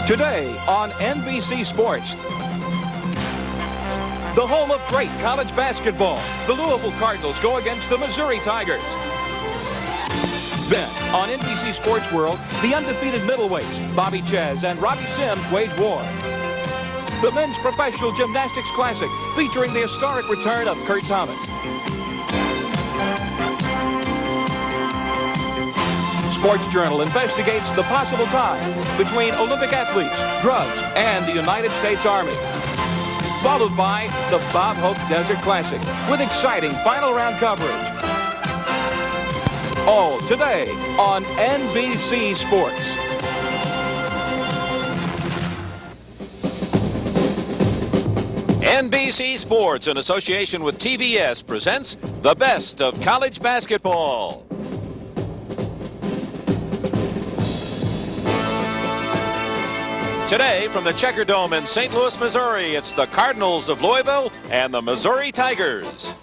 Today on NBC Sports, the home of great college basketball, the Louisville Cardinals go against the Missouri Tigers. Then, on NBC Sports World, the undefeated middleweights, Bobby Chaz and Robbie Sims, wage war. The Men's Professional Gymnastics Classic, featuring the historic return of Kurt Thomas. Sports Journal investigates the possible ties between Olympic athletes, drugs, and the United States Army. Followed by the Bob Hope Desert Classic with exciting final round coverage. All today on NBC Sports. NBC Sports, in association with TVS, presents the best of college basketball. Today, from the Checkerdome in St. Louis, Missouri, it's the Cardinals of Louisville and the Missouri Tigers.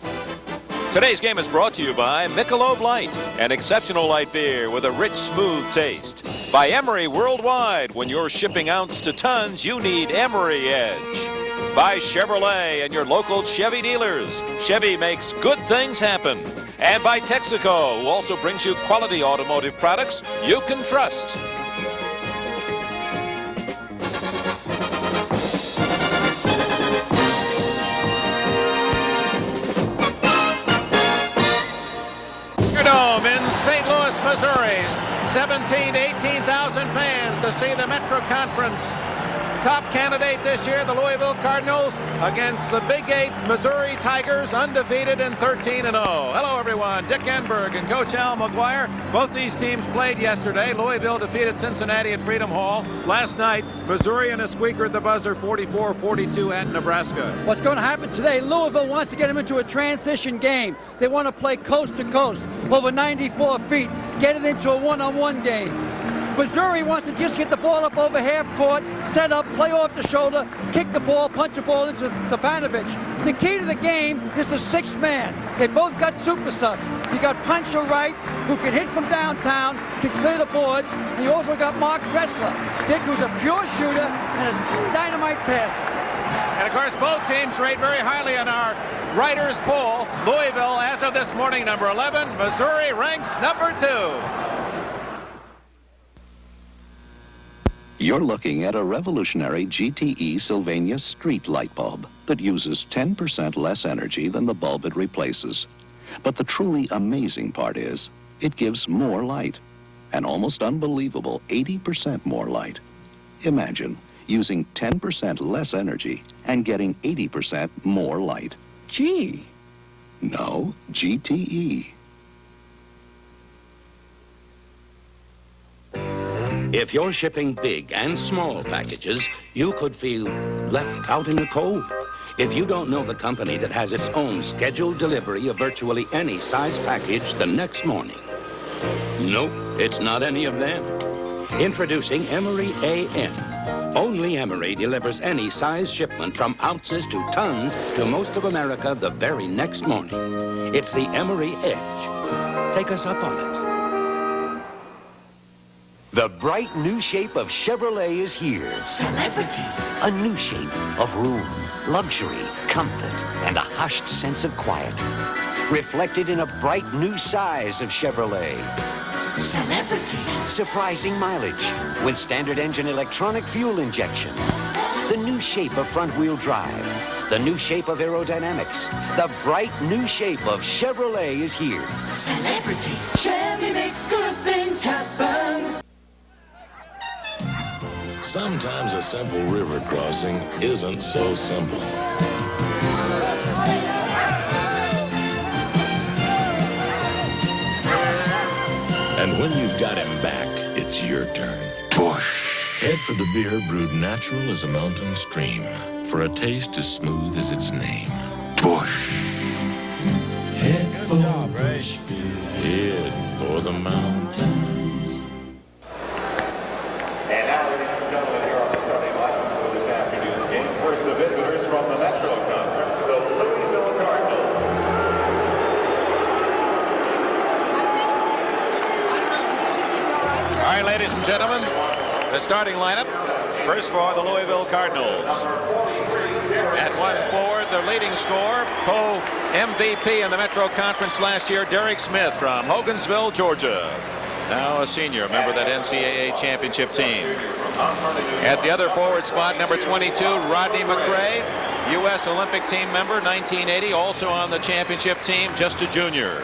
Today's game is brought to you by Michelob Light, an exceptional light beer with a rich, smooth taste. By Emery Worldwide, when you're shipping ounce to tons, you need Emery Edge. By Chevrolet and your local Chevy dealers. Chevy makes good things happen. And by Texaco, who also brings you quality automotive products you can trust. In St. Louis, Missouri, 17,000 to 18,000 fans to see the Metro Conference top candidate this year, the Louisville Cardinals, against the Big Eight's Missouri Tigers, undefeated and 13-0. Hello, everyone. Dick Enberg and Coach Al McGuire. Both these teams played yesterday. Louisville defeated Cincinnati at Freedom Hall. Last night, Missouri and a squeaker at the buzzer, 44-42 at Nebraska. What's going to happen today, Louisville wants to get them into a transition game. They want to play coast to coast over 94 feet, get it into a one-on-one game. Missouri wants to just get the ball up over half court, set up, play off the shoulder, kick the ball, punch the ball into Stepanovic. The key to the game is the sixth man. They both got super subs. You got Puncher Wright, who can hit from downtown, can clear the boards, and you also got Mark Dressler, Dick, who's a pure shooter and a dynamite passer. And of course, both teams rate very highly on our writers' poll. Louisville, as of this morning, number 11. Missouri ranks number 2. You're looking at a revolutionary GTE Sylvania street light bulb that uses 10% less energy than the bulb it replaces. But the truly amazing part is, it gives more light. An almost unbelievable 80% more light. Imagine using 10% less energy and getting 80% more light. Gee. No, GTE. If you're shipping big and small packages, you could feel left out in the cold. If you don't know the company that has its own scheduled delivery of virtually any size package the next morning. Nope, it's not any of them. Introducing Emery AM. Only Emery delivers any size shipment from ounces to tons to most of America the very next morning. It's the Emery Edge. Take us up on it. The bright new shape of Chevrolet is here. Celebrity. A new shape of room, luxury, comfort, and a hushed sense of quiet. Reflected in a bright new size of Chevrolet. Celebrity. Surprising mileage with standard engine electronic fuel injection. The new shape of front-wheel drive. The new shape of aerodynamics. The bright new shape of Chevrolet is here. Celebrity. Chevy makes good things happen. Sometimes a simple river crossing isn't so simple. And when you've got him back, it's your turn. Bush. Head for the beer brewed natural as a mountain stream, for a taste as smooth as its name. Bush. Head for Bush beer. Head for the mountains. And now, ladies and gentlemen, here on the starting lineup for this afternoon's game. First, the visitors from the Metro Conference, the Louisville Cardinals. All right, ladies and gentlemen, the starting lineup. First for the Louisville Cardinals. At 1 forward, the leading scorer, co-MVP in the Metro Conference last year, Derek Smith from Hogansville, Georgia. Now a senior, member of that NCAA championship team. At the other forward spot, number 22, Rodney McRae, U.S. Olympic team member, 1980, also on the championship team, just a junior.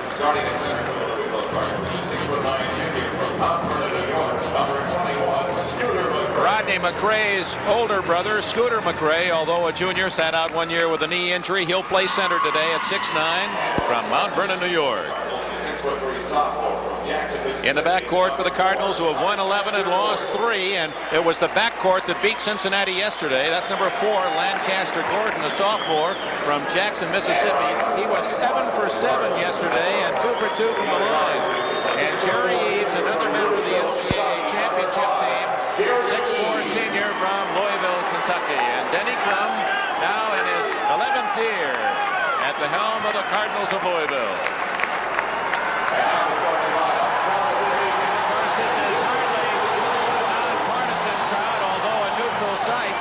Starting at center for the Louisville Cardinals, the 6'9" junior from Mount Vernon, New York, number 21, Scooter McRae. Rodney McRae's older brother, Scooter McRae, although a junior, sat out 1 year with a knee injury. He'll play center today at 6'9" from Mount Vernon, New York. 6'3" sophomore from Jackson, Mississippi. In the backcourt for the Cardinals, who have won 11 and lost 3, and it was the backcourt that beat Cincinnati yesterday. That's number 4, Lancaster Gordon, a sophomore from Jackson, Mississippi. He was 7 for 7 yesterday and 2 for 2 from the line. And Jerry Eves, another member of the NCAA championship team, 6'4" senior from Louisville, Kentucky. And Denny Crum, now in his 11th year at the helm of the Cardinals of Louisville. This is hardly a nonpartisan crowd, although a neutral site.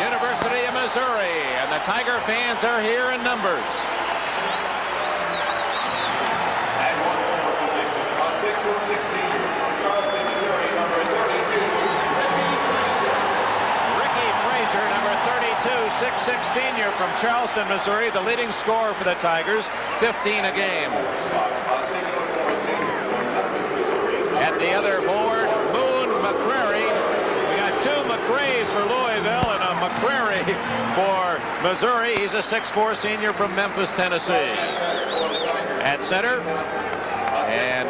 University of Missouri, and the Tiger fans are here in numbers. At 1 forward position, a 6'6" senior from Charleston, Missouri, number 32. Ricky Frazier, number 32, 6'6" senior from Charleston, Missouri, the leading scorer for the Tigers, 15 a game. A 6'4" senior from Memphis, Missouri. At the other forward, Boone McCrary. We got 2 McRaes for Louisville and a McCrary for Missouri. He's a 6'4" senior from Memphis, Tennessee. At center, and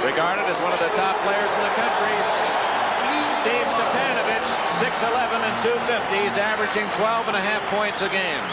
regarded as one of the top players in the country, Steve Stepanovich, 6'11" and 250. He's averaging 12.5 points a game.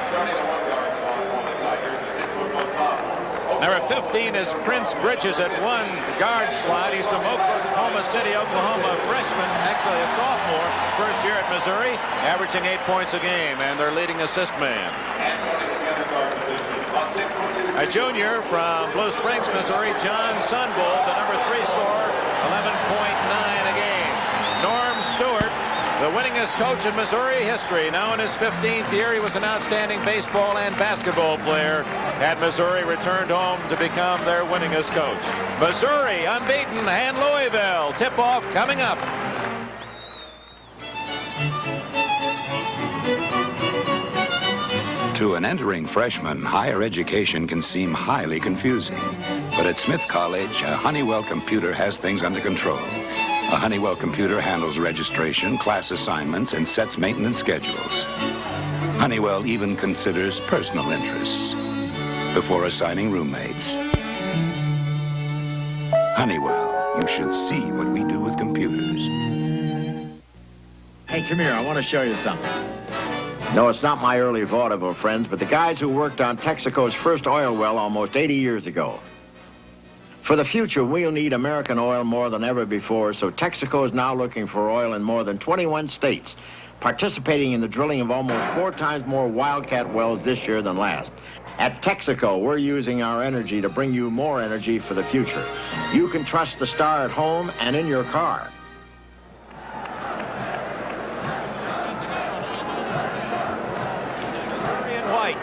Starting at 1 guard spot for the Tigers, a 6'1" sophomore. Number 15 is Prince Bridges at 1 guard slot. He's from Oklahoma City, Oklahoma, freshman, actually a sophomore, first year at Missouri, averaging 8 points a game, and their leading assist man. And starting at the other guard position, a 6'2" A junior from Blue Springs, Missouri, John Sunbold, the number 3 scorer, 11.9 a game. Norm Stewart, the winningest coach in Missouri history. Now in his 15th year, he was an outstanding baseball and basketball player at Missouri, returned home to become their winningest coach. Missouri unbeaten, and Louisville. Tip-off coming up. To an entering freshman, higher education can seem highly confusing. But at Smith College, a Honeywell computer has things under control. A Honeywell computer handles registration, class assignments, and sets maintenance schedules. Honeywell even considers personal interests before assigning roommates. Honeywell, you should see what we do with computers. Hey, come here. I want to show you something. No, it's not my early vaudeville friends, but the guys who worked on Texaco's first oil well almost 80 years ago. For the future, we'll need American oil more than ever before, so Texaco is now looking for oil in more than 21 states, participating in the drilling of almost 4 times more wildcat wells this year than last. At Texaco, we're using our energy to bring you more energy for the future. You can trust the star at home and in your car. Missouri in white.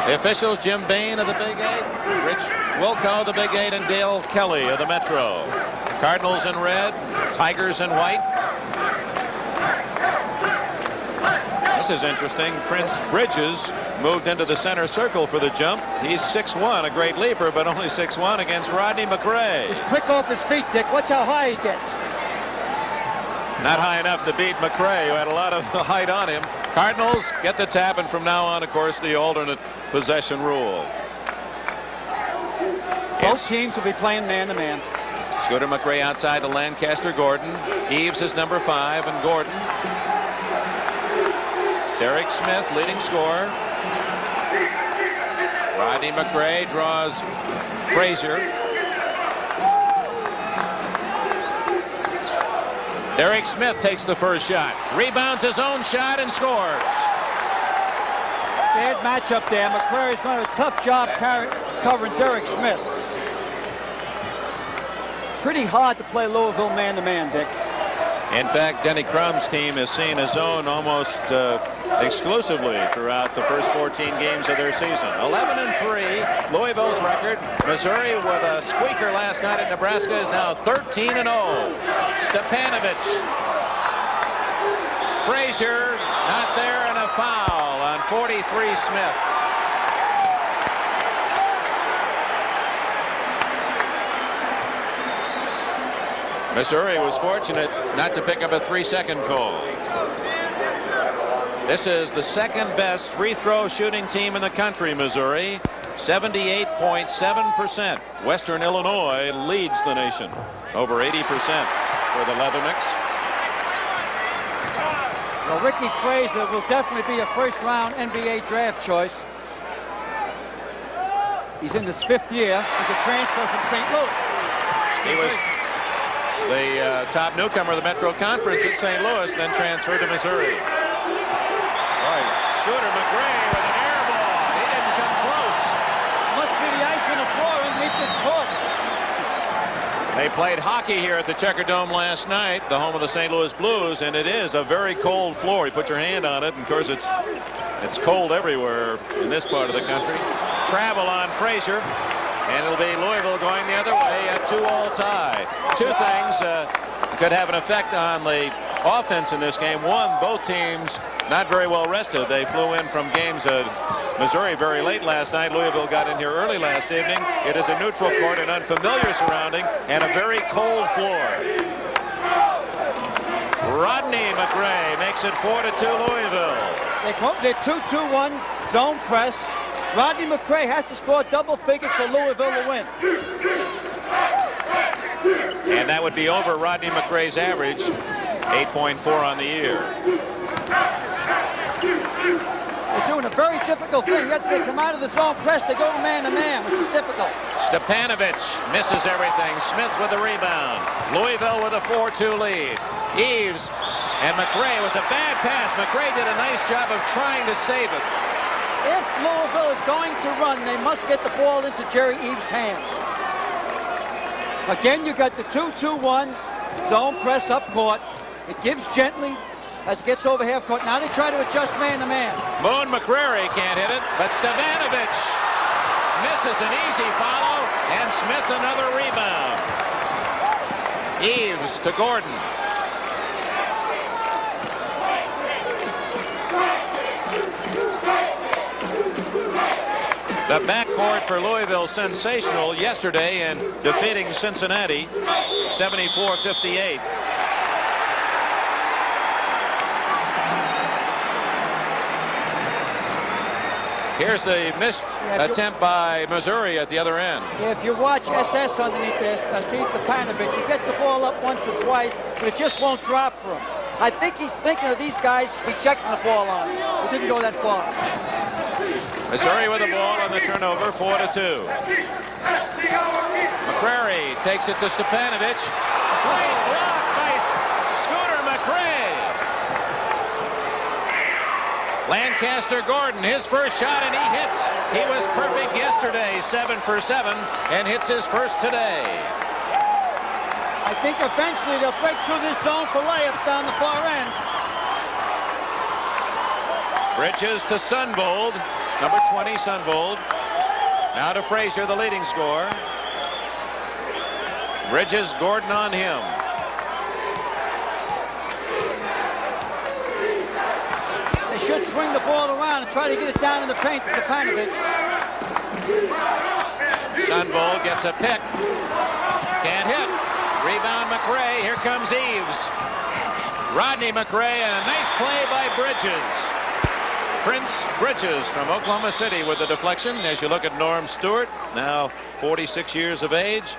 The officials, Jim Bain of the Big 8, Rich Wilco, the Big 8, and Dale Kelly of the Metro. Cardinals in red, Tigers in white. This is interesting. Prince Bridges moved into the center circle for the jump. He's 6'1", a great leaper, but only 6'1" against Rodney McRae. He's quick off his feet, Dick. Watch how high he gets. Not high enough to beat McRae, who had a lot of height on him. Cardinals get the tap, and from now on, of course, the alternate possession rule. Both teams will be playing man-to-man. Scooter McRae outside to Lancaster Gordon. Eves is number 5, and Gordon. Derek Smith, leading scorer. Rodney McRae draws Frazier. Derek Smith takes the first shot, rebounds his own shot, and scores. Bad matchup there. McCrary's going to have a tough job covering Derek Smith. pretty hard to play Louisville man-to-man, Dick. In fact, Denny Crum's team has seen a zone almost exclusively throughout the first 14 games of their season. 11-3, Louisville's record. Missouri, with a squeaker last night at Nebraska, is now 13-0. Stepanovich. Frazier, not there, and a foul on 43 Smith. Missouri was fortunate not to pick up a 3-second call. This is the second best free throw shooting team in the country, Missouri. 78.7%. Western Illinois leads the nation. Over 80% for the Leathernecks. Well, Ricky Frazier will definitely be a first-round NBA draft choice. He's in his 5th year. He's a transfer from St. Louis. He was the top newcomer of the Metro Conference at St. Louis, then transferred to Missouri. Scooter McGray with an air ball. He didn't come close. Must be the ice on the floor underneath this court. They played hockey here at the Checkerdome last night, the home of the St. Louis Blues, and it is a very cold floor. You put your hand on it, and of course it's cold everywhere in this part of the country. Travel on Frazier, and it'll be Louisville going the other way, a 2-all tie. Two things could have an effect on the offense in this game. One, both teams not very well rested. They flew in from games at Missouri very late last night. Louisville got in here early last evening. It is a neutral court, an unfamiliar surrounding, and a very cold floor. Rodney McRae makes it 4-2 Louisville. They're 2-2-1 zone press. Rodney McRae has to score double figures for Louisville to win. And that would be over Rodney McRae's average, 8.4 on the year. They're doing a very difficult thing. Yet they come out of the zone press, they go to man-to-man, which is difficult. Stepanovich misses everything. Smith with the rebound. Louisville with a 4-2 lead. Eves and McRae was a bad pass. McRae did a nice job of trying to save it. If Louisville is going to run, they must get the ball into Jerry Eves' hands. Again, you got the 2-2-1 zone press up court. It gives gently as it gets over half court. Now they try to adjust man-to-man. Moon McCrary can't hit it, but Stepanovich misses an easy follow, and Smith another rebound. Eves to Gordon. The backcourt for Louisville sensational yesterday in defeating Cincinnati 74-58. Here's the missed attempt by Missouri at the other end. Yeah, if you watch SS underneath this, Steve Stepanovich, he gets the ball up once or twice, but it just won't drop for him. I think he's thinking of these guys rejecting the ball on him. It didn't go that far. Missouri with the ball on the turnover, 4-2. McCrary takes it to Stepanovich. Great block by Scooter McRae. Lancaster Gordon, his first shot, and he hits. He was perfect yesterday, 7 for 7, and hits his first today. I think eventually they'll break through this zone for layups down the far end. Bridges to Sunvold. Number 20, Sunvold. Now to Frazier, the leading scorer. Bridges, Gordon on him. They should swing the ball around and try to get it down in the paint to Stepanovich. Sunvold gets a pick. Can't hit. Rebound McRae. Here comes Eves. Rodney McRae, and a nice play by Bridges. Prince Bridges from Oklahoma City with the deflection. As you look at Norm Stewart, now 46 years of age.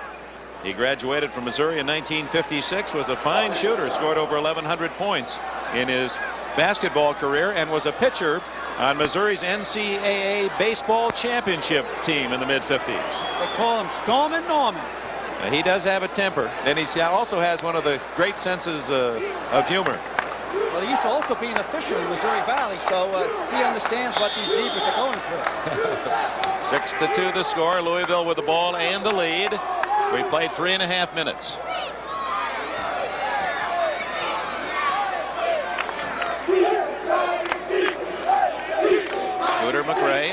He graduated from Missouri in 1956, was a fine shooter, scored over 1,100 points in his basketball career, and was a pitcher on Missouri's NCAA baseball championship team in the mid-50s. They call him Stormin' Norman. He does have a temper, and he also has one of the great senses of humor. Well, he used to also be an official in Missouri Valley, so he understands what these Zebras are going through. 6-2 the score. Louisville with the ball and the lead. We played 3.5 minutes. Scooter McRae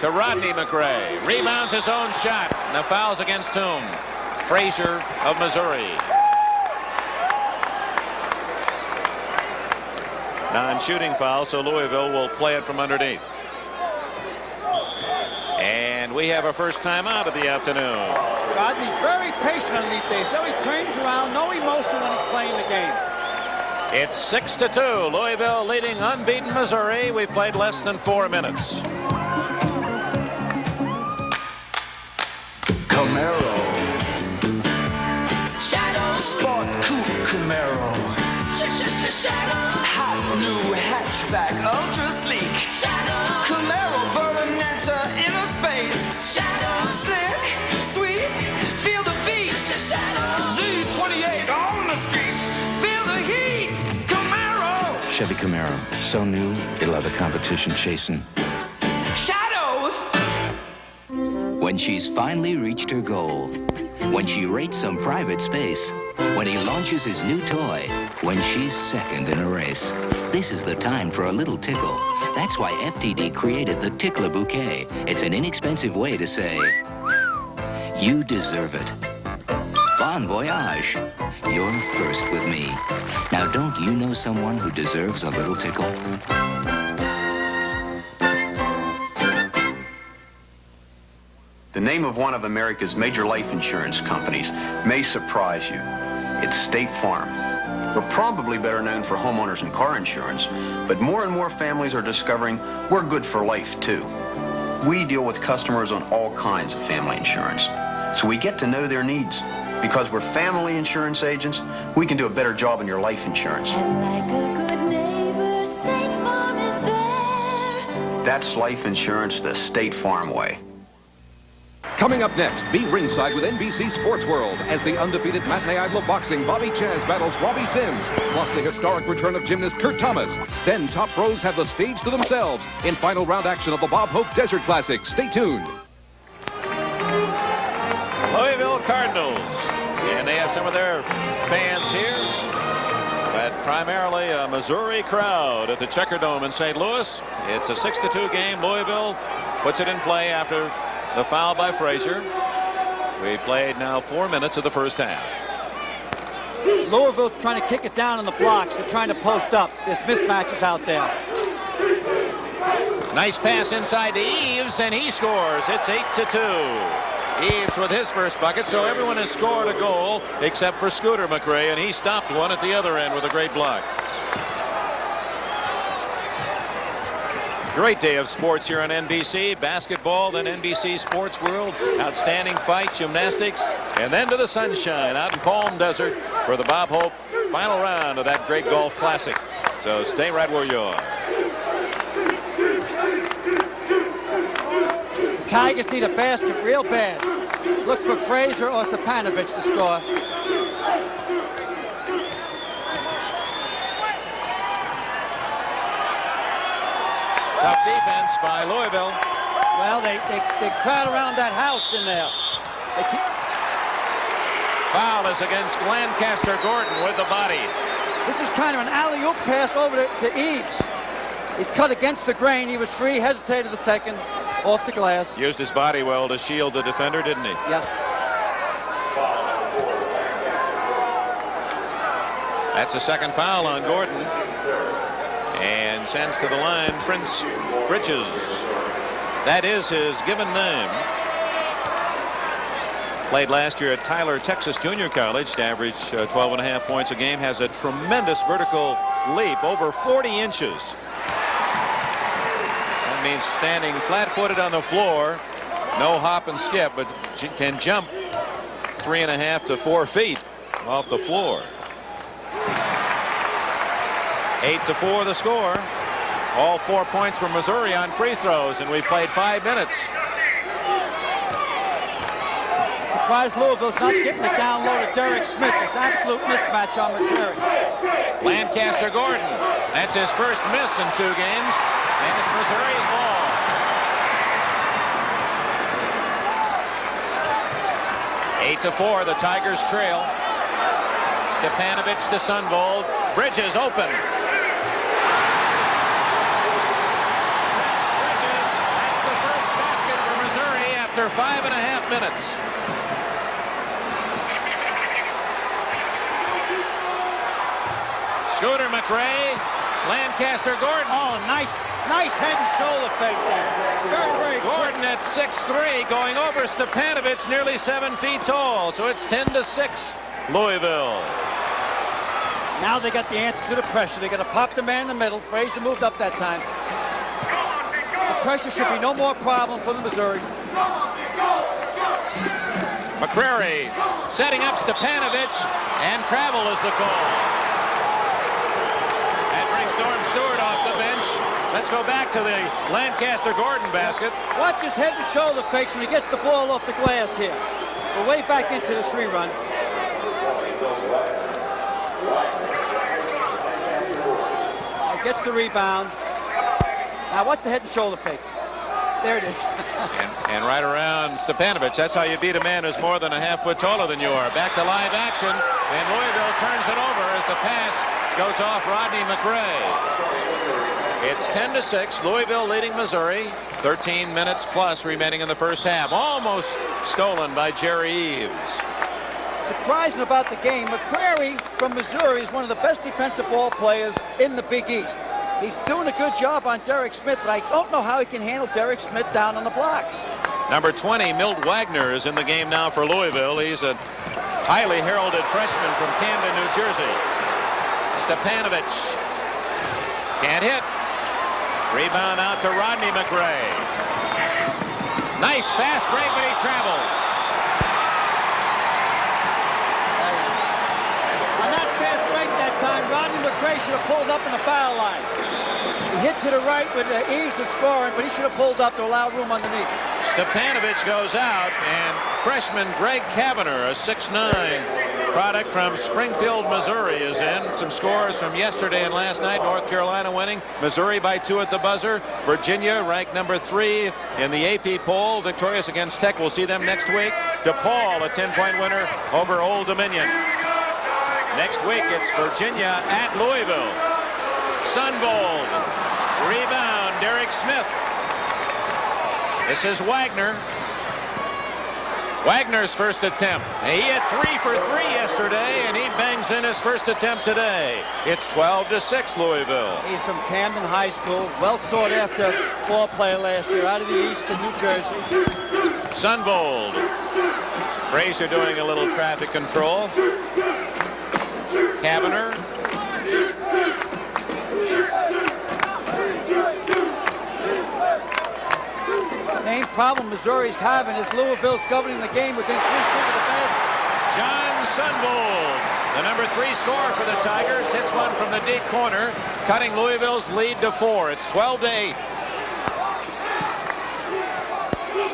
to Rodney McRae. Rebounds his own shot. And the foul's against whom? Frazier of Missouri. Non-shooting foul, so Louisville will play it from underneath. And we have a first timeout of the afternoon. Rodney's very patient underneath there, so he turns around, no emotion when he's playing the game. It's 6-2. Louisville leading unbeaten Missouri. We've played less than 4 minutes. Camaro. Shadow. Sport coupe Camaro. Shadow. Hot new hatchback, ultra sleek. Shadow. Camaro Veronetta inner space. Shadow. Slick, sweet, feel the beat. Shadow. Z28 on the street, feel the heat. Camaro. Chevy Camaro, so new, it'll have the competition chasing. Shadows. When she's finally reached her goal, when she rates some private space, when he launches his new toy, when she's second in a race. This is the time for a little tickle. That's why FTD created the Tickler Bouquet. It's an inexpensive way to say, you deserve it. Bon voyage. You're first with me. Now, don't you know someone who deserves a little tickle? The name of one of America's major life insurance companies may surprise you. It's State Farm. We're probably better known for homeowners and car insurance, but more and more families are discovering we're good for life, too. We deal with customers on all kinds of family insurance, so we get to know their needs. Because we're family insurance agents, we can do a better job in your life insurance. And like a good neighbor, State Farm is there. That's life insurance the State Farm way. Coming up next, be ringside with NBC Sports World as the undefeated matinee idol of boxing, Bobby Chaz, battles Robbie Sims, plus the historic return of gymnast Kurt Thomas. Then top pros have the stage to themselves in final round action of the Bob Hope Desert Classic. Stay tuned. Louisville Cardinals. And they have some of their fans here, but primarily a Missouri crowd at the Checkerdome in St. Louis. It's a 6-2 game. Louisville puts it in play after the foul by Frazier. We played now 4 minutes of the first half. Louisville's trying to kick it down in the blocks. They're trying to post up. There's mismatches out there. Nice pass inside to Eves, and he scores. It's 8-2. Eves with his first bucket, so everyone has scored a goal except for Scooter McRae, and he stopped one at the other end with a great block. Great day of sports here on NBC. Basketball, then NBC Sports World. Outstanding fight, gymnastics, and then to the sunshine out in Palm Desert for the Bob Hope final round of that great golf classic. So stay right where you are. Tigers need a basket real bad. Look for Frazier or Stepanovic to score. Tough defense by Louisville. Well, they crowd around that house in there. Foul is against Lancaster Gordon with the body. This is kind of an alley-oop pass over to Eves. He cut against the grain. He was free, hesitated the second, off the glass. Used his body well to shield the defender, didn't he? Yes. That's a second foul on Gordon. And sends to the line Prince Bridges. That is his given name. Played last year at Tyler, Texas Junior College to average 12.5 points a game. Has a tremendous vertical leap, over 40 inches. That means standing flat-footed on the floor, no hop and skip, but can jump 3.5 to 4 feet off the floor. 8-4 the score. All 4 points from Missouri on free throws, and we played 5 minutes. Surprised Louisville's not getting it down low to Derek Smith. It's an absolute mismatch on McGuire. Lancaster Gordon. That's his first miss in 2 games, and it's Missouri's ball. 8-4, the Tigers trail. Stepanovic to Sunvold. Bridges open. Bridges, that's the first basket for Missouri after 5.5 minutes. Scooter McRae, Lancaster Gordon. Oh, nice head and shoulder fake there. Very, very Gordon at 6'3", going over Stepanovic, nearly 7 feet tall. So it's 10-6, Louisville. Now they got the answer to the pressure. They got to pop the man in the middle. Frazier moved up that time. The pressure should be no more problem for the Missouri. McCrary setting up Stepanovic, and travel is the call. That brings Norm Stewart off the bench. Let's go back to the Lancaster Gordon basket. Watch his head and shoulder fakes when he gets the ball off the glass here. We're way back into this rerun. Gets the rebound. Now watch the head and shoulder fake. There it is. and right around Stepanovic. That's how you beat a man who's more than a half foot taller than you are. Back to live action, and Louisville turns it over as the pass goes off Rodney McRae. It's 10-6. Louisville leading Missouri. 13 minutes plus remaining in the first half. Almost stolen by Jerry Eves. Surprising about the game, McCrary from Missouri is one of the best defensive ball players in the Big East. He's doing a good job on Derek Smith, but I don't know how he can handle Derek Smith down on the blocks. Number 20, Milt Wagner, is in the game now for Louisville. He's a highly heralded freshman from Camden, New Jersey. Stepanovic can't hit. Rebound out to Rodney McRae. Nice fast break, but he traveled. On that fast break that time, Rodney McRae should have pulled up in the foul line. He hit to the right with ease of scoring, but he should have pulled up to allow room underneath. Stepanovic goes out, and freshman Greg Kavanagh, a 6'9" product from Springfield, Missouri, is in. Some scores from yesterday and last night. North Carolina winning. Missouri by 2 at the buzzer. Virginia ranked number 3 in the AP poll, victorious against Tech. We'll see them next week. DePaul, a 10-point winner over Old Dominion. Next week, it's Virginia at Louisville. Sunvold. Rebound, Derek Smith. This is Wagner. Wagner's first attempt. He hit 3 for 3 yesterday, and he bangs in his first attempt today. It's 12-6, Louisville. He's from Camden High School, well sought after ball player last year, out of the East in New Jersey. Sunvold. Frazier doing a little traffic control. Kavanagh. The main problem Missouri's having is Louisville's governing the game within 3 feet of the basket. John Sunvold, the number 3 scorer for the Tigers, hits one from the deep corner, cutting Louisville's lead to 4. It's 12-8.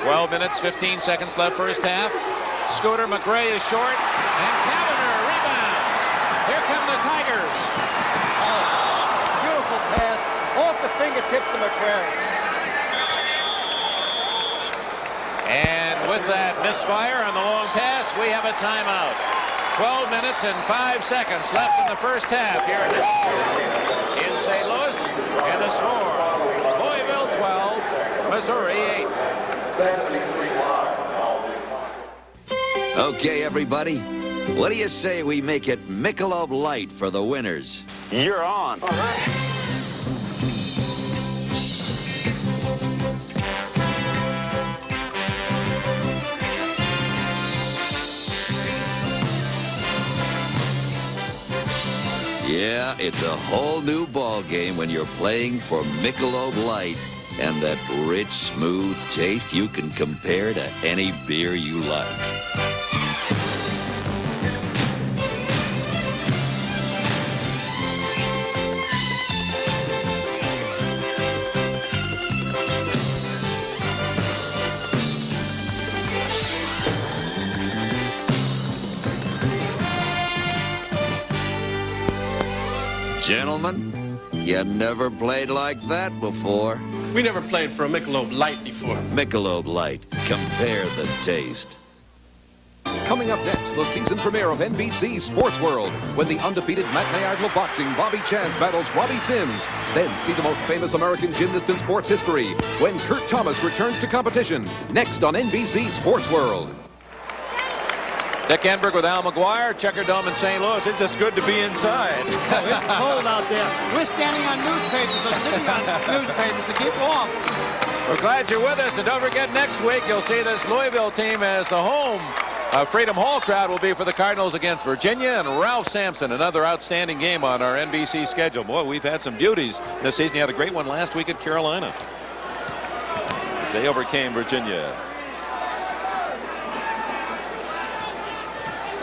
12 minutes, 15 seconds left first half. Scooter McRae is short, and Kavanagh rebounds. Here come the Tigers. Oh, beautiful pass off the fingertips of McCrary. And with that misfire on the long pass, we have a timeout. 12 minutes and 5 seconds left in the first half here in St. Louis. And the score, Louisville 12, Missouri 8. Okay, everybody. What do you say we make it Michelob Light for the winners? You're on. All right. Yeah, it's a whole new ball game when you're playing for Michelob Light, and that rich, smooth taste you can compare to any beer you like. Gentlemen, you never played like that before. We never played for a Michelob Light before. Michelob Light. Compare the taste. Coming up next, the season premiere of NBC Sports World, when the undefeated matinee idol of boxing, Bobby Chaz, battles Robbie Sims. Then see the most famous American gymnast in sports history, when Kurt Thomas returns to competition. Next on NBC Sports World. Dick Enberg with Al McGuire, Checkerdome in St. Louis. It's just good to be inside. Oh, it's cold out there. We're standing on newspapers or sitting on newspapers to keep warm. We're glad you're with us, and don't forget, next week you'll see this Louisville team as the home Freedom Hall crowd will be for the Cardinals against Virginia, and Ralph Sampson, another outstanding game on our NBC schedule. Boy, we've had some beauties this season. You had a great one last week at Carolina as they overcame Virginia.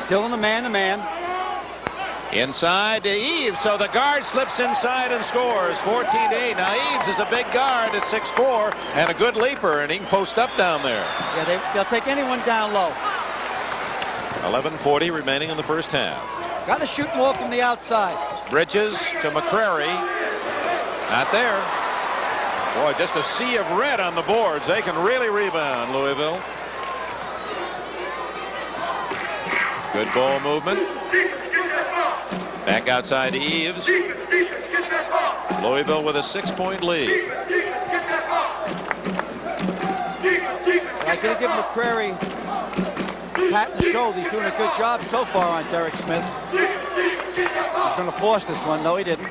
Still in the man-to-man. Inside to Eves, so the guard slips inside and scores. 14-8. Now Eves is a big guard at 6'4" and a good leaper, and he can post up down there. Yeah, they'll take anyone down low. 11:40 remaining in the first half. Got to shoot more from the outside. Bridges to McCrary. Not there. Boy, just a sea of red on the boards. They can really rebound, Louisville. Good ball movement. Back outside to Eves. Louisville with a 6-point lead. I gotta give McCrary pat in the shoulder. He's doing a good job so far on Derek Smith. He's going to force this one. No, he didn't.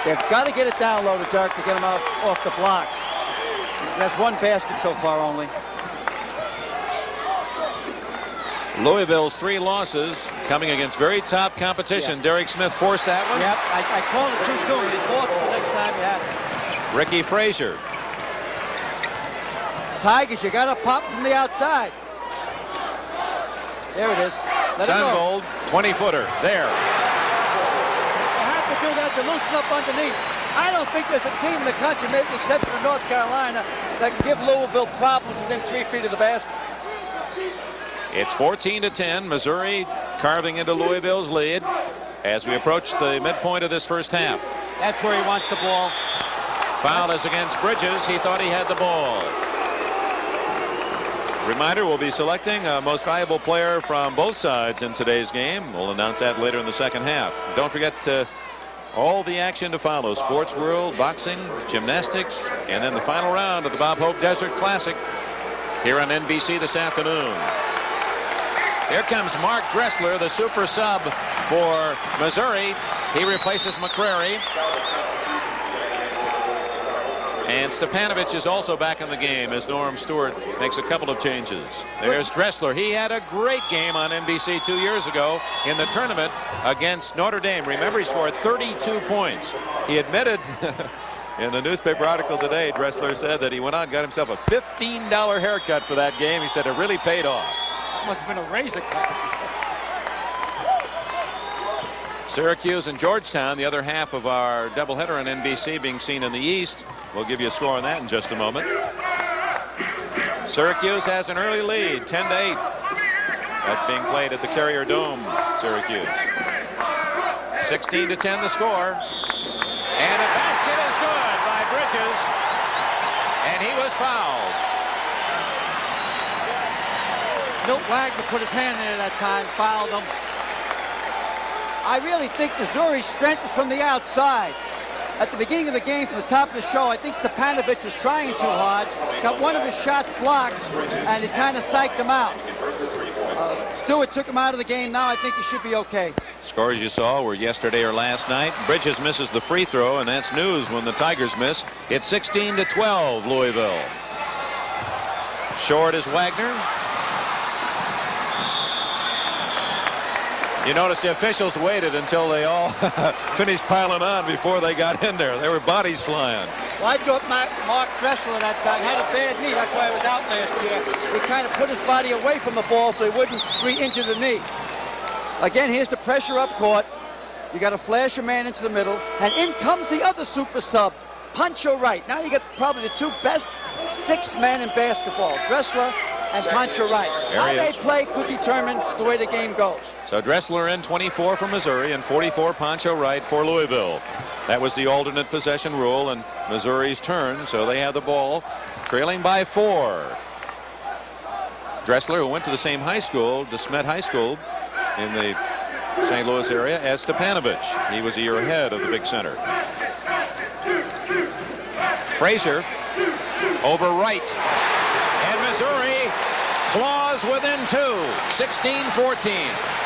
They've got to get it down low to Derek to get him out off the blocks. That's one basket so far only. Louisville's 3 losses coming against very top competition. Yeah. Derek Smith forced that one. Yep, I called it too soon. He forced it the next time you had it. Ricky Frazier. Tigers, you got to pop from the outside. There it is. Sunvold, 20-footer. There. You have to do that to loosen up underneath. I don't think there's a team in the country, maybe except for North Carolina, that can give Louisville problems within 3 feet of the basket. It's 14-10. Missouri carving into Louisville's lead as we approach the midpoint of this first half. That's where he wants the ball. Foul is against Bridges. He thought he had the ball. Reminder, we'll be selecting a most valuable player from both sides in today's game. We'll announce that later in the second half. Don't forget all the action to follow. Sports World, boxing, gymnastics, and then the final round of the Bob Hope Desert Classic here on NBC this afternoon. Here comes Mark Dressler, the super sub for Missouri. He replaces McCrary. And Stepanovic is also back in the game as Norm Stewart makes a couple of changes. There's Dressler. He had a great game on NBC 2 years ago in the tournament against Notre Dame. Remember, he scored 32 points. He admitted in a newspaper article today, Dressler said that he went out and got himself a $15 haircut for that game. He said it really paid off. Must have been a razor cut. Syracuse and Georgetown, the other half of our doubleheader on NBC being seen in the East. We'll give you a score on that in just a moment. Syracuse has an early lead, 10-8. That's being played at the Carrier Dome, Syracuse. 16-10 the score. And a basket is good by Bridges. And he was fouled. Milt Wagner put his hand in at that time, fouled him. I really think Missouri's strength is from the outside. At the beginning of the game, from the top of the show, I think Stepanovic was trying too hard, got one of his shots blocked, and it kind of psyched him out. Stewart took him out of the game. Now I think he should be okay. Scores you saw were yesterday or last night. Bridges misses the free throw, and that's news when the Tigers miss. It's 16-12, Louisville. Short is Wagner. You notice the officials waited until they all finished piling on before they got in there. There were bodies flying. Well, I thought Mark Dressler at that time had a bad knee. That's why he was out last year. He kind of put his body away from the ball so he wouldn't re-injure the knee. Again, here's the pressure up court. You got to flash a man into the middle, and in comes the other super sub, Pancho Wright. Now you got probably the 2 best 6th men in basketball, Dressler and Pancho Wright. How they play could determine the way the game goes. So Dressler in 24 for Missouri and 44 Pancho Wright for Louisville. That was the alternate possession rule and Missouri's turn, so they have the ball trailing by 4. Dressler, who went to the same high school, DeSmet High School, in the St. Louis area, as Stepanovich. He was a year ahead of the big center. Frazier over right. And Missouri claws within 2, 16-14.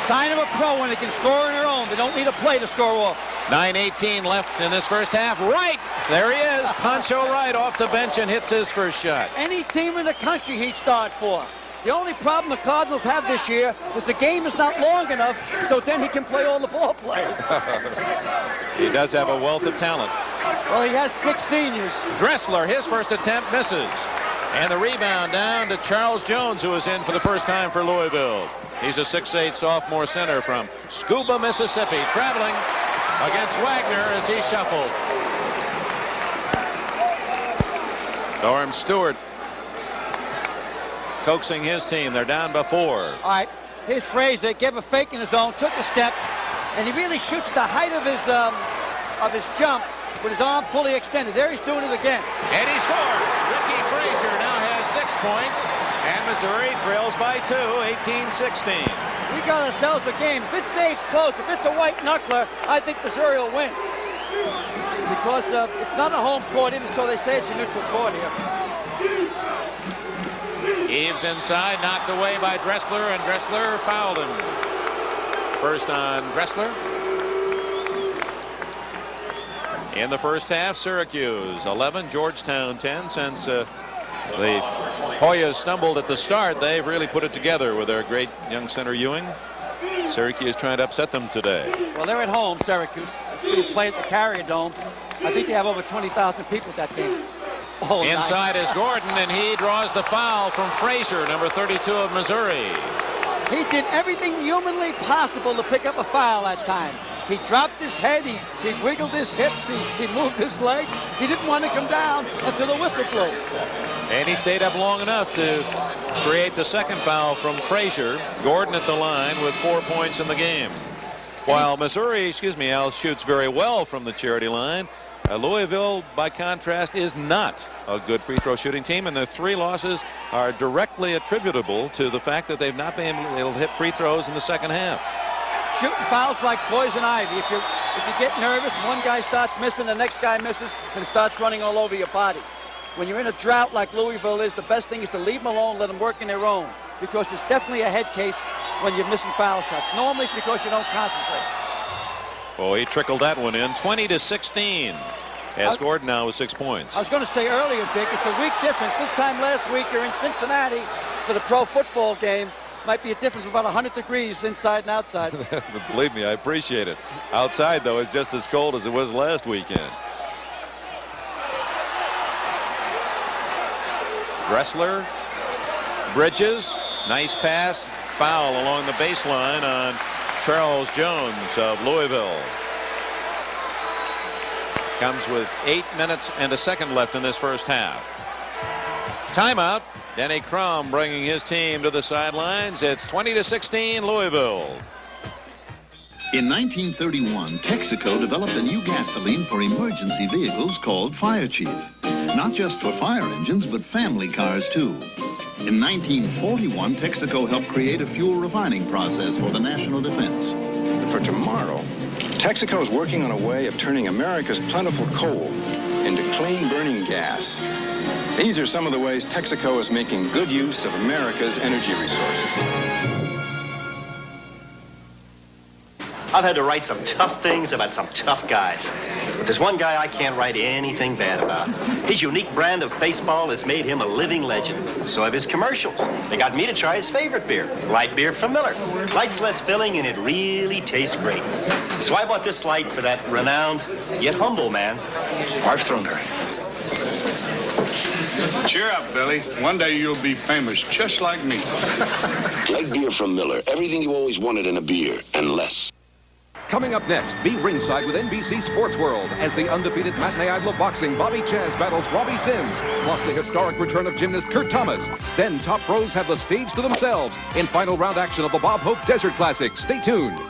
Sign of a pro when they can score on their own. They don't need a play to score off. 9:18 left in this first half. Right! There he is. Pancho Wright off the bench and hits his first shot. Any team in the country he'd start for. The only problem the Cardinals have this year is the game is not long enough, so then he can play all the ball players. He does have a wealth of talent. Well, he has 6 seniors. Dressler, his first attempt misses. And the rebound down to Charles Jones, who is in for the first time for Louisville. He's a 6'8" sophomore center from Scuba, Mississippi, traveling against Wagner as he shuffled. Norm Stewart coaxing his team. They're down by 4. All right, here's Frazier, gave a fake in his zone, took a step, and he really shoots the height of his jump with his arm fully extended. There he's doing it again. And he scores. Ricky Frazier now has 6 points, and Missouri trails by 2, 18-16. We got ourselves a game. If it stays close, if it's a white knuckler, I think Missouri will win. Because it's not a home court, even so they say it's a neutral court here. Eves inside, knocked away by Dressler, and Dressler fouled him. First on Dressler. In the first half, Syracuse 11, Georgetown 10. Since the Hoyas stumbled at the start, they've really put it together with their great young center Ewing. Syracuse trying to upset them today. Well, they're at home, Syracuse. It's being played at the Carrier Dome. I think they have over 20,000 people at that game. Oh, inside is Gordon, and he draws the foul from Frazier, number 32 of Missouri. He did everything humanly possible to pick up a foul that time. He dropped his head, he wiggled his hips, he moved his legs. He didn't want to come down until the whistle blows. And he stayed up long enough to create the second foul from Frazier. Gordon at the line with 4 points in the game. While Missouri, Al, shoots very well from the charity line, Louisville, by contrast, is not a good free throw shooting team, and their 3 losses are directly attributable to the fact that they've not been able to hit free throws in the second half. Shooting fouls like poison ivy. If you get nervous, one guy starts missing, the next guy misses, and starts running all over your body. When you're in a drought like Louisville is, the best thing is to leave them alone, let them work in their own, because it's definitely a head case when you're missing foul shots. Normally it's because you don't concentrate. Oh, he trickled that one in. 20-16. As Gordon now with 6 points. I was going to say earlier, Dick, it's a week difference. This time last week you're in Cincinnati for the pro football game. Might be a difference of about 100 degrees inside and outside. Believe me, I appreciate it. Outside, though, it's just as cold as it was last weekend. Dressler, Bridges, nice pass, foul along the baseline on Charles Jones of Louisville. Comes with 8 minutes and a second left in this first half. Timeout. Denny Crum bringing his team to the sidelines. It's 20-16 Louisville. In 1931, Texaco developed a new gasoline for emergency vehicles called Fire Chief. Not just for fire engines, but family cars, too. In 1941, Texaco helped create a fuel refining process for the national defense. For tomorrow, Texaco is working on a way of turning America's plentiful coal into clean burning gas. These are some of the ways Texaco is making good use of America's energy resources. I've had to write some tough things about some tough guys. But there's one guy I can't write anything bad about. His unique brand of baseball has made him a living legend. So have his commercials. They got me to try his favorite beer, light beer from Miller. Light's less filling and it really tastes great. So I bought this light for that renowned yet humble man, Armstrong. Cheer up, Billy. One day you'll be famous just like me. Light beer from Miller. Everything you always wanted in a beer, and less. Coming up next, be ringside with NBC Sports World as the undefeated matinee idol of boxing, Bobby Chaz, battles Robbie Sims, plus the historic return of gymnast Kurt Thomas. Then top pros have the stage to themselves in final round action of the Bob Hope Desert Classic. Stay tuned.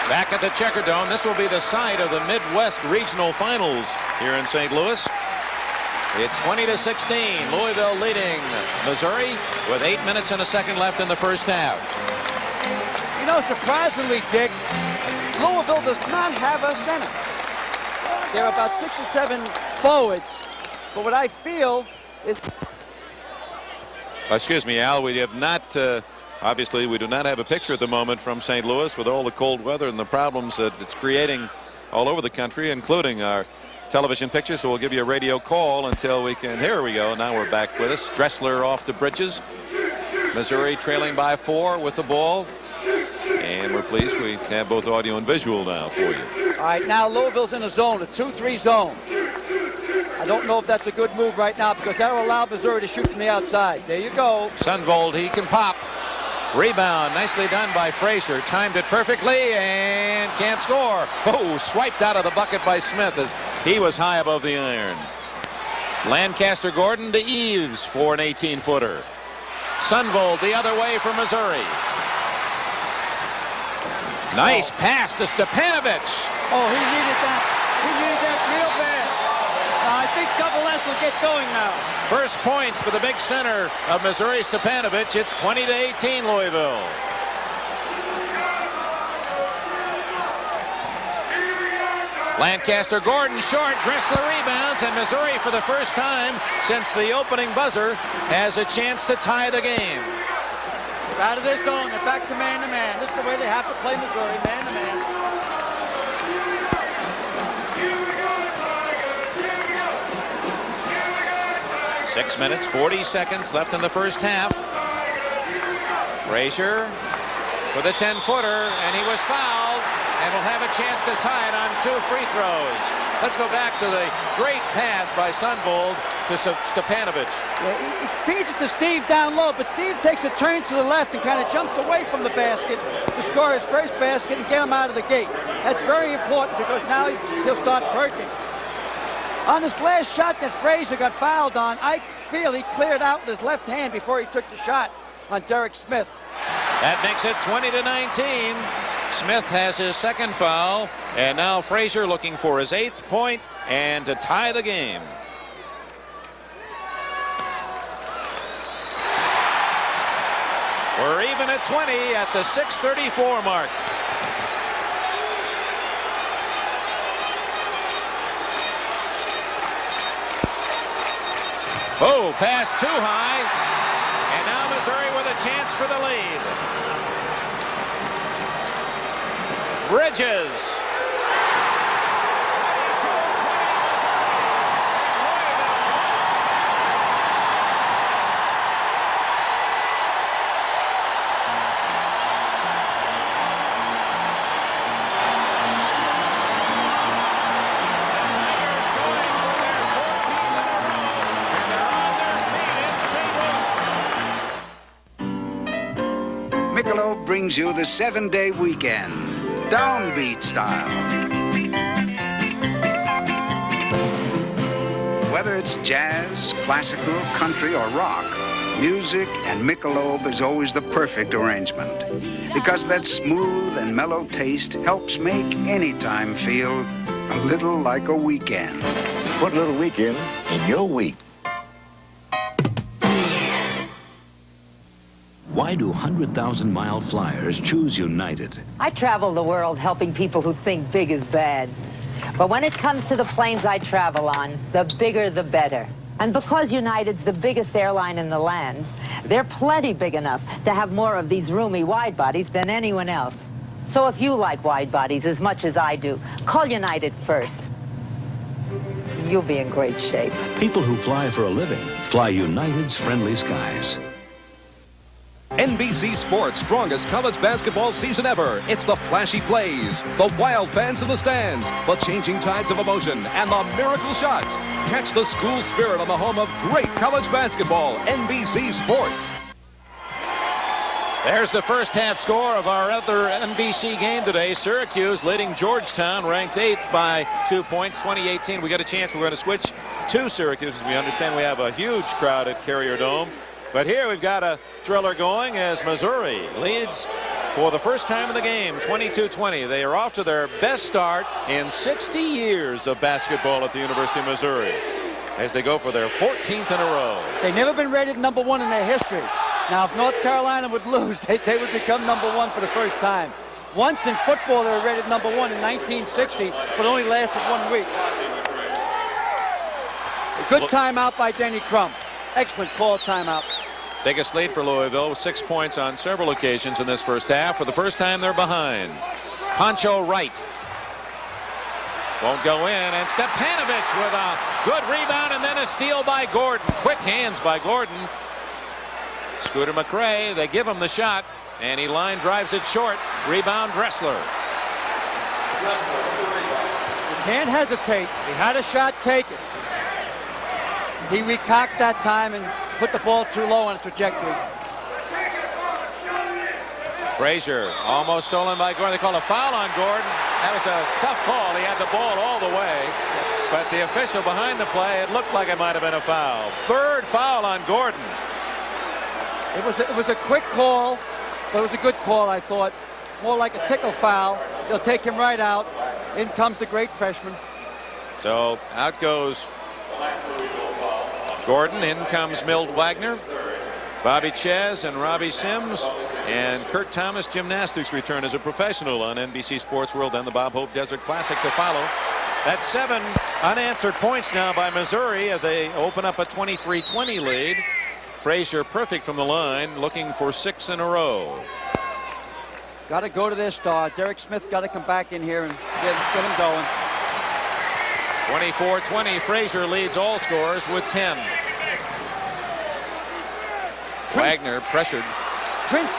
Back back at the Checkerdome. This will be the site of the Midwest Regional Finals here in St. Louis. It's 20-16. Louisville leading Missouri with 8 minutes and a second left in the first half. You know, surprisingly, Dick, Louisville does not have a center. There are about 6 or 7 forwards. But what I feel is... Excuse me, Al, we have not... Obviously, we do not have a picture at the moment from St. Louis with all the cold weather and the problems that it's creating all over the country, including our television picture. So we'll give you a radio call until we can. Here we go. Now we're back with us. Dressler off the bridges. Missouri trailing by 4 with the ball. And we're pleased we have both audio and visual now for you. All right, now Louisville's in a zone, a 2-3 zone. I don't know if that's a good move right now because that'll allow Missouri to shoot from the outside. There you go. Sunvold, he can pop. Rebound, nicely done by Frazier. Timed it perfectly and can't score. Oh, swiped out of the bucket by Smith as he was high above the iron. Lancaster Gordon to Eves for an 18-footer. Sunvold the other way for Missouri. Nice pass to Stepanovic. Oh, he needed that. He needed that real bad. I think Double S will get going now. First points for the big center of Missouri, Stepanovic. It's 20-18 Louisville. Lancaster Gordon short. Dressler rebounds, and Missouri for the first time since the opening buzzer has a chance to tie the game. They're out of their zone. They're back to man-to-man. This is the way they have to play Missouri, man-to-man. 6 minutes, 40 seconds left in the first half. Frazier for the 10-footer, and he was fouled, and will have a chance to tie it on 2 free throws. Let's go back to the great pass by Sunvold to Stepanovic. Yeah, he feeds it to Steve down low, but Steve takes a turn to the left and kind of jumps away from the basket to score his first basket and get him out of the gate. That's very important because now he'll start perking. On this last shot that Frazier got fouled on, I feel he cleared out with his left hand before he took the shot on Derek Smith. That makes it 20-19. Smith has his second foul, and now Frazier looking for his 8th point and to tie the game. We're even at 20 at the 6:34 mark. Oh, pass too high. And now Missouri with a chance for the lead. Bridges. Michelob brings you the 7-day weekend, downbeat style. Whether it's jazz, classical, country, or rock, music and Michelob is always the perfect arrangement. Because that smooth and mellow taste helps make any time feel a little like a weekend. Put a little weekend in your week. Why do 100,000-mile flyers choose United? I travel the world helping people who think big is bad. But when it comes to the planes I travel on, the bigger the better. And because United's the biggest airline in the land, they're plenty big enough to have more of these roomy wide bodies than anyone else. So if you like wide bodies as much as I do, call United first. You'll be in great shape. People who fly for a living fly United's friendly skies. NBC Sports' strongest college basketball season ever. It's the flashy plays, the wild fans in the stands, the changing tides of emotion, and the miracle shots. Catch the school spirit on the home of great college basketball, NBC Sports. There's the first half score of our other NBC game today. Syracuse leading Georgetown, ranked 8th by 2 points, 20-18. We got a chance. We're going to switch to Syracuse. We understand we have a huge crowd at Carrier Dome. But here we've got a thriller going as Missouri leads for the first time in the game, 22-20. They are off to their best start in 60 years of basketball at the University of Missouri as they go for their 14th in a row. They've never been rated number 1 in their history. Now, if North Carolina would lose, they would become number 1 for the first time. Once in football, they were rated number 1 in 1960, but only lasted 1 week. A good timeout by Denny Crum. Excellent call timeout. Biggest lead for Louisville with 6 points on several occasions in this first half. For the first time, they're behind. Pancho Wright won't go in, and Stepanovic with a good rebound and then a steal by Gordon. Quick hands by Gordon. Scooter McRae, they give him the shot, and he line drives it short. Rebound Dressler. You can't hesitate. He had a shot taken. He recocked that time and put the ball too low on a trajectory. Frazier almost stolen by Gordon. They call a foul on Gordon. That was a tough call. He had the ball all the way, but the official behind the play, it looked like it might have been a foul. Third foul on Gordon. It was a quick call, but it was a good call, I thought. More like a tickle foul. They'll take him right out. In comes the great freshman. So out goes Gordon. In comes Milt Wagner, Bobby Chaz, and Robbie Sims. And Kurt Thomas Gymnastics return as a professional on NBC Sports World and the Bob Hope Desert Classic to follow. That's 7 unanswered points now by Missouri as they open up a 23-20 lead. Frazier perfect from the line, looking for 6 in a row. Got to go to their star. Derek Smith got to come back in here and get him going. 24-20, Frazier leads all scorers with 10. Wagner pressured. Prince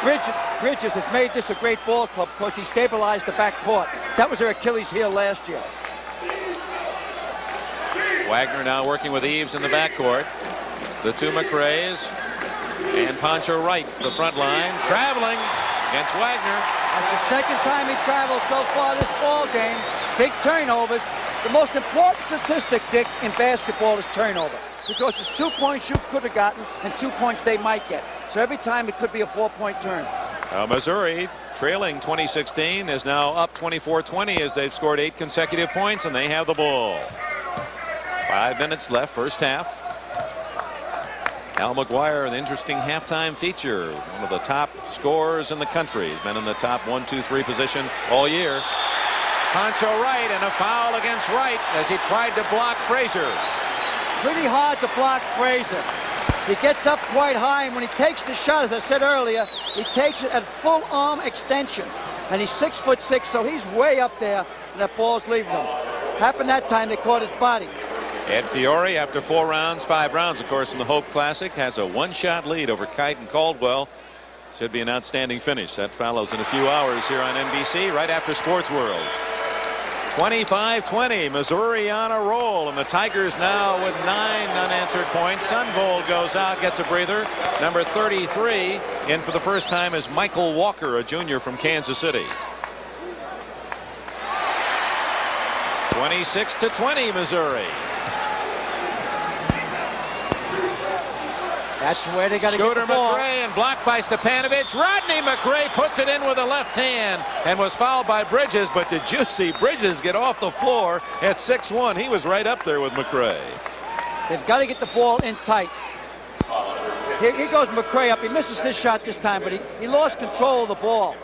Bridges has made this a great ball club because he stabilized the back court. That was their Achilles heel last year. Wagner now working with Eves in the backcourt. The two McRaes and Pancho Wright, the front line, traveling against Wagner. That's the second time he traveled so far this ball game. Big turnovers. The most important statistic, Dick, in basketball is turnover, because it's 2 points you could have gotten and 2 points they might get. So every time it could be a 4-point turn. Missouri, trailing 2016, is now up 24-20 as they've scored 8 consecutive points and they have the ball. 5 minutes left, first half. Al McGuire, an interesting halftime feature. One of the top scorers in the country. He's been in the top 1, 2, 3 position all year. Pancho Wright, and a foul against Wright as he tried to block Frazier. Pretty hard to block Frazier. He gets up quite high, and when he takes the shot, as I said earlier, he takes it at full arm extension. And he's 6'6", so he's way up there, and that ball's leaving him. Happened that time, they caught his body. Ed Fiore, after 5 rounds, of course, in the Hope Classic, has a 1-shot lead over Kite and Caldwell. Should be an outstanding finish. That follows in a few hours here on NBC, right after Sports World. 25-20, Missouri on a roll, and the Tigers now with 9 unanswered points. Sunvold goes out, gets a breather. Number 33 in for the first time is Michael Walker, a junior from Kansas City. 26-20, Missouri. That's where they got to get the ball. Scooter McRae and blocked by Stepanovic. Rodney McRae puts it in with a left hand and was fouled by Bridges. But did you see Bridges get off the floor at 6'1"? He was right up there with McRae. They've got to get the ball in tight. Here goes McRae up. He misses this shot this time, but he lost control of the ball.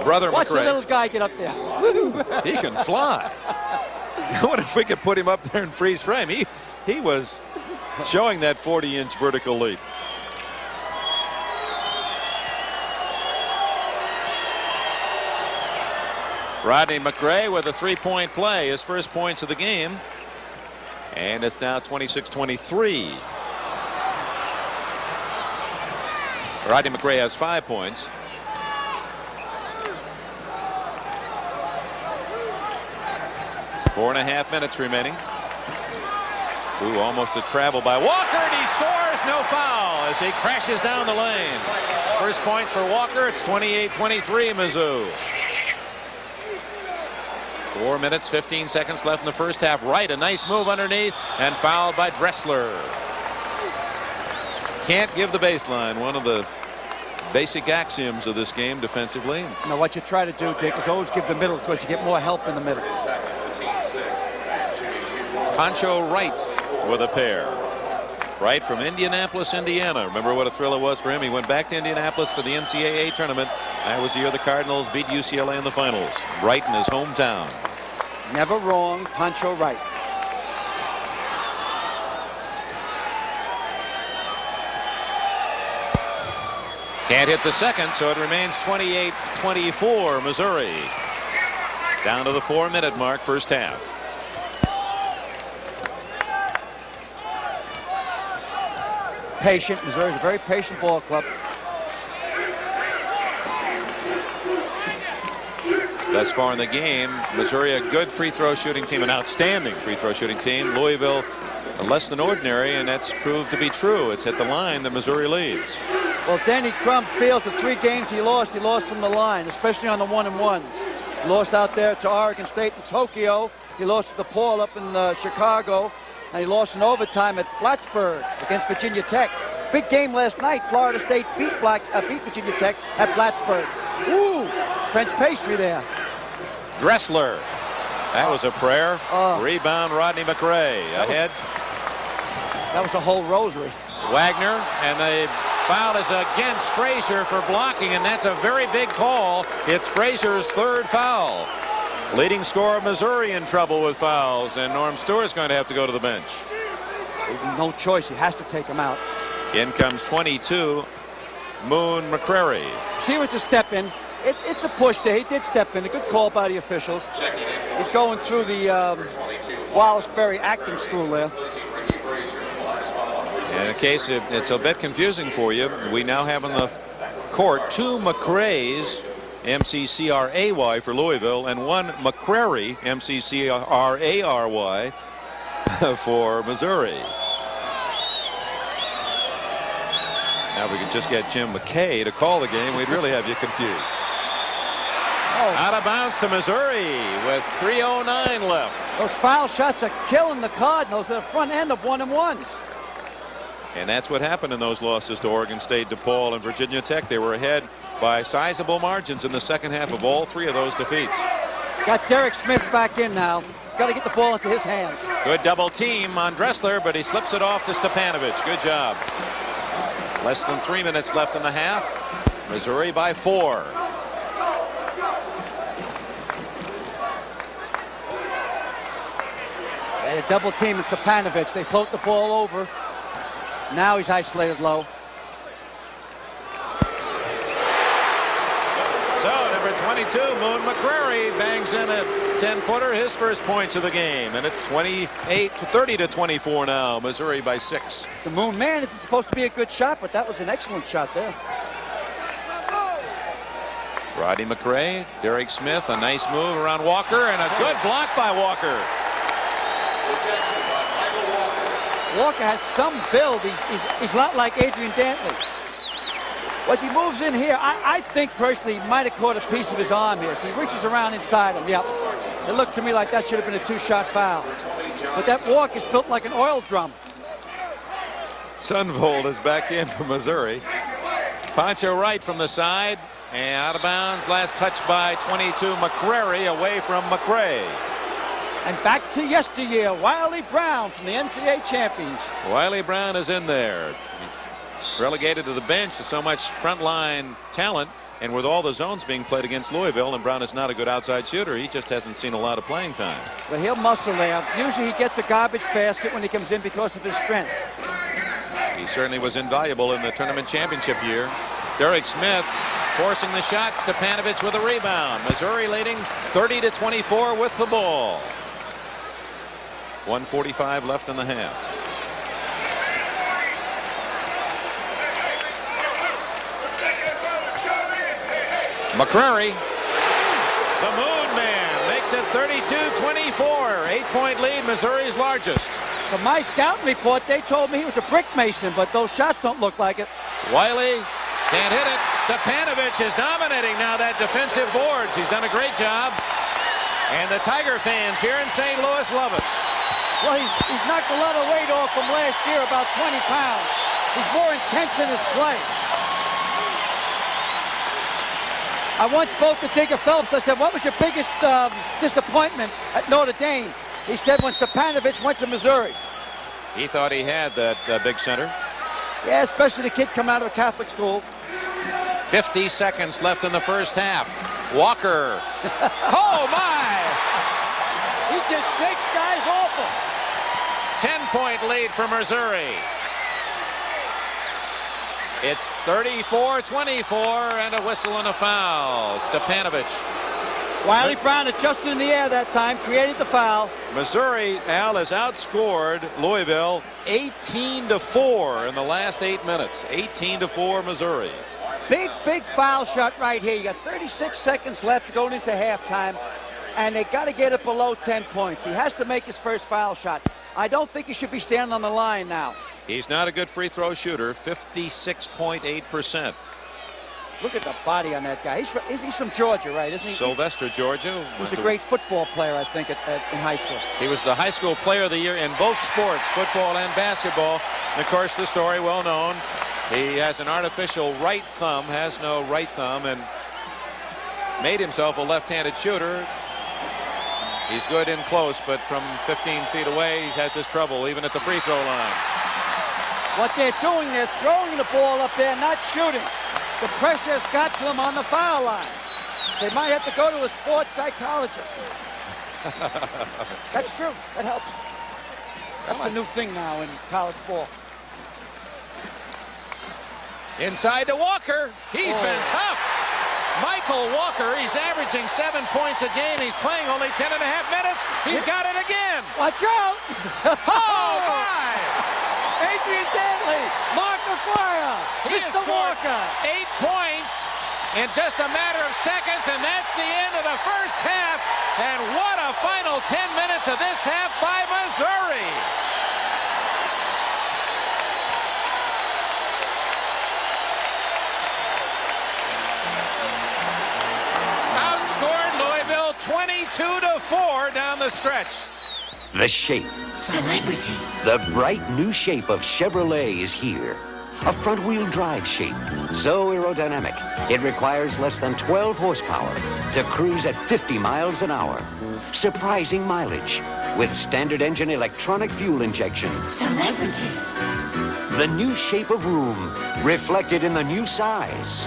Brother Watch McRae. the little guy get up there. He can fly. I wonder if we could put him up there and freeze frame. He was showing that 40-inch vertical leap. Rodney McRae with a 3-point play, his first points of the game. And it's now 26-23. Rodney McRae has 5 points. Four and a half minutes remaining. Ooh, almost a travel by Walker, and he scores. No foul as he crashes down the lane. First points for Walker. It's 28-23, Mizzou. 4 minutes, 15 seconds left in the first half. Wright, a nice move underneath, and fouled by Dressler. Can't give the baseline. One of the basic axioms of this game defensively. Now what you try to do, Dick, is always give the middle because you get more help in the middle. Pancho Wright with a pair. Wright from Indianapolis, Indiana. Remember what a thrill it was for him. He went back to Indianapolis for the NCAA tournament. That was the year the Cardinals beat UCLA in the finals. Wright in his hometown. Never wrong, Pancho Wright. Can't hit the second, so it remains 28-24 Missouri. Down to the 4-minute mark, first half. Patient. Missouri's a very patient ball club. Thus far in the game, Missouri a good free throw shooting team, an outstanding free throw shooting team. Louisville less than ordinary, and that's proved to be true. It's at the line that Missouri leads. Well, Danny Crum feels the 3 games he lost from the line, especially on the 1-and-1s. He lost out there to Oregon State in Tokyo. He lost to DePaul up in Chicago. And he lost in overtime at Plattsburgh against Virginia Tech. Big game last night. Florida State beat Virginia Tech at Plattsburgh. Ooh, French pastry there. Dressler. That was a prayer. Rebound, Rodney McRae. Ahead. That was a whole rosary. Wagner, and the foul is against Frazier for blocking, and that's a very big call. It's Frazier's 3rd foul. Leading scorer Missouri in trouble with fouls, and Norm Stewart's going to have to go to the bench. No choice. He has to take him out. In comes 22, Moon McCrary. See what's a step in. It's a push there. He did step in. A good call by the officials. He's going through the Wallace Berry acting school there. In case it's a bit confusing for you, we now have on the court 2 McCrays, MCCRAY for Louisville, and 1 McCrary, MCCRARY for Missouri. Now if we could just get Jim McKay to call the game, we'd really have you confused. Out of bounds to Missouri with 3:09 left. Those foul shots are killing the Cardinals at the front end of 1-and-1s. And that's what happened in those losses to Oregon State, DePaul, and Virginia Tech. They were ahead by sizable margins in the second half of all 3 of those defeats. Got Derek Smith back in now. Got to get the ball into his hands. Good double team on Dressler, but he slips it off to Stepanovic. Good job. Less than 3 minutes left in the half. Missouri by 4. They had a double team in Stepanovic. They float the ball over. Now he's isolated low. So number 22, Moon McCrary, bangs in a 10-footer, his first points of the game, and it's 30-24 now. Missouri by 6. The Moon man isn't supposed to be a good shot, but that was an excellent shot there. Rodney McRae, Derek Smith, a nice move around Walker, and a good block by Walker. Walker has some build. He's a lot like Adrian Dantley. As he moves in here, I think personally he might have caught a piece of his arm here. So he reaches around inside him. Yep. It looked to me like that should have been a 2-shot foul. But that walk is built like an oil drum. Sunvold is back in for Missouri. Pancho Wright from the side and out of bounds. Last touch by 22 McCrary away from McRae. And back to yesteryear, Wiley Brown from the NCAA champions. Wiley Brown is in there. He's relegated to the bench to so much frontline talent, and with all the zones being played against Louisville, and Brown is not a good outside shooter, he just hasn't seen a lot of playing time. But he'll muscle there. Usually he gets a garbage basket when he comes in because of his strength. He certainly was invaluable in the tournament championship year. Derek Smith forcing the shot. Stepanovic with a rebound. Missouri leading 30-24 with the ball. 1:45 left in the half. McCrary, the Moon Man, makes it 32-24. 8-point lead, Missouri's largest. From my scouting report, they told me he was a brick mason, but those shots don't look like it. Wiley can't hit it. Stepanovic is dominating now that defensive boards. He's done a great job. And the Tiger fans here in St. Louis love it. Well, he's knocked a lot of weight off from last year, about 20 pounds. He's more intense in his play. I once spoke to Digger Phelps. I said, what was your biggest disappointment at Notre Dame? He said when Stepanovich went to Missouri. He thought he had that big center. Yeah, especially the kid come out of a Catholic school. 50 seconds left in the first half. Walker. Oh, my! He just shakes guys awful. 10-point lead for Missouri. It's 34-24 and a whistle and a foul. Stepanovich. Wiley Brown adjusted in the air that time, created the foul. Missouri, Al, has outscored Louisville 18-4 in the last 8 minutes. 18-4 Missouri. Big foul shot right here. You got 36 seconds left going into halftime, and they got to get it below 10 points. He has to make his first foul shot. I don't think he should be standing on the line now. He's not a good free throw shooter, 56.8%. Look at the body on that guy. He's from Georgia, right? Isn't he? Sylvester, Georgia. He was a great football player, I think, in high school. He was the high school player of the year in both sports, football and basketball. And of course, the story well known. He has an artificial right thumb, has no right thumb, and made himself a left-handed shooter. He's good in close, but from 15 feet away, he has his trouble, even at the free throw line. What they're doing, they're throwing the ball up there, not shooting. The pressure has got to them on the foul line. They might have to go to a sports psychologist. That's true. That helps. That's a new thing now in college ball. Inside to Walker. He's been tough. Michael Walker, he's averaging 7 points a game. He's playing only 10.5 minutes. He's got it again. Watch out. Oh, my. Adrian Dantley, Mark McGuire, Mr. Walker. 8 points in just a matter of seconds, and that's the end of the first half. And what a final 10 minutes of this half by Missouri. Outscored Louisville 22-4 down the stretch. The shape. Celebrity. The bright new shape of Chevrolet is here. A front-wheel drive shape, so aerodynamic, it requires less than 12 horsepower to cruise at 50 miles an hour. Surprising mileage with standard engine electronic fuel injection. Celebrity. The new shape of room, reflected in the new size.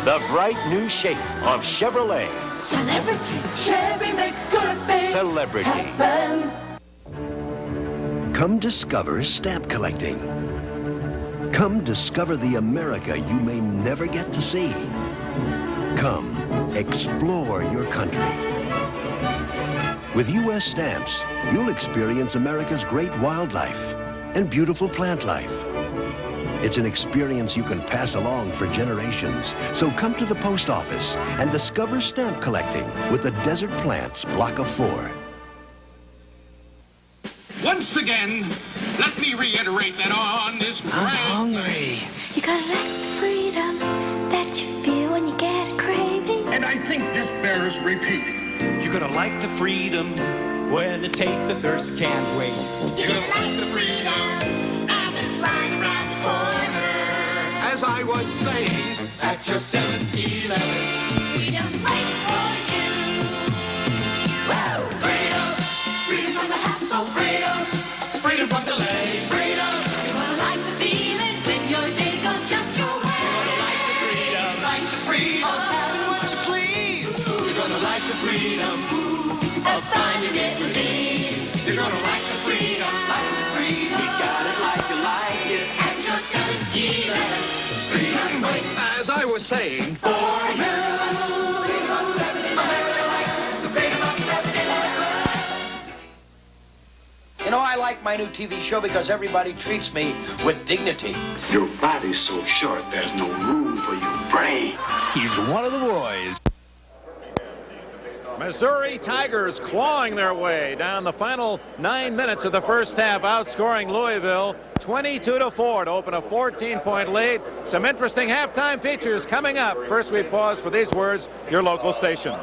The bright new shape of Chevrolet. Celebrity. Chevy makes good things Celebrity. happen. Come discover stamp collecting. Come discover the America you may never get to see. Come explore your country. With U.S. stamps, you'll experience America's great wildlife and beautiful plant life. It's an experience you can pass along for generations. So come to the post office and discover stamp collecting with the Desert Plants Block of 4. Once again, let me reiterate that on this grand... I'm hungry. You gotta like the freedom that you feel when you get a craving. And I think this bears repeating. You're gonna like the freedom when the taste of thirst can't wait. You're gonna like the freedom, and it's right around the corner. As I was saying, at your 7-Eleven. Freedom's waiting for you. Wow. Freedom, freedom from the hassle, freedom, freedom from delay, freedom. You're gonna like the feeling when your day goes just your way. Like the freedom, do what you please. You're gonna like the freedom of finding it with ease. You're gonna like the freedom, like the freedom. We got it like you like it at your 7-Eleven. Freedom's waiting. As I was saying, for America, freedom of 7-Eleven. America likes the freedom of 7-Eleven. You know, I like my new TV show because everybody treats me with dignity. Your body's so short, there's no room for your brain. He's one of the boys. Missouri Tigers clawing their way down the final 9 minutes of the first half, outscoring Louisville 22-4 to open a 14-point lead. Some interesting halftime features coming up. First, we pause for these words, your local station.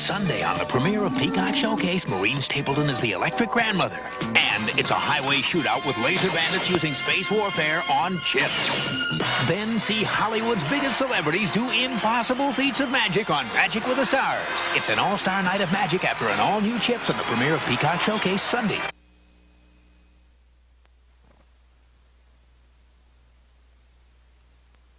Sunday on the premiere of Peacock Showcase, Maureen Stapleton is the electric grandmother. And it's a highway shootout with laser bandits using space warfare on chips. Then see Hollywood's biggest celebrities do impossible feats of magic on Magic with the Stars. It's an all-star night of magic after an all-new Chips on the premiere of Peacock Showcase Sunday.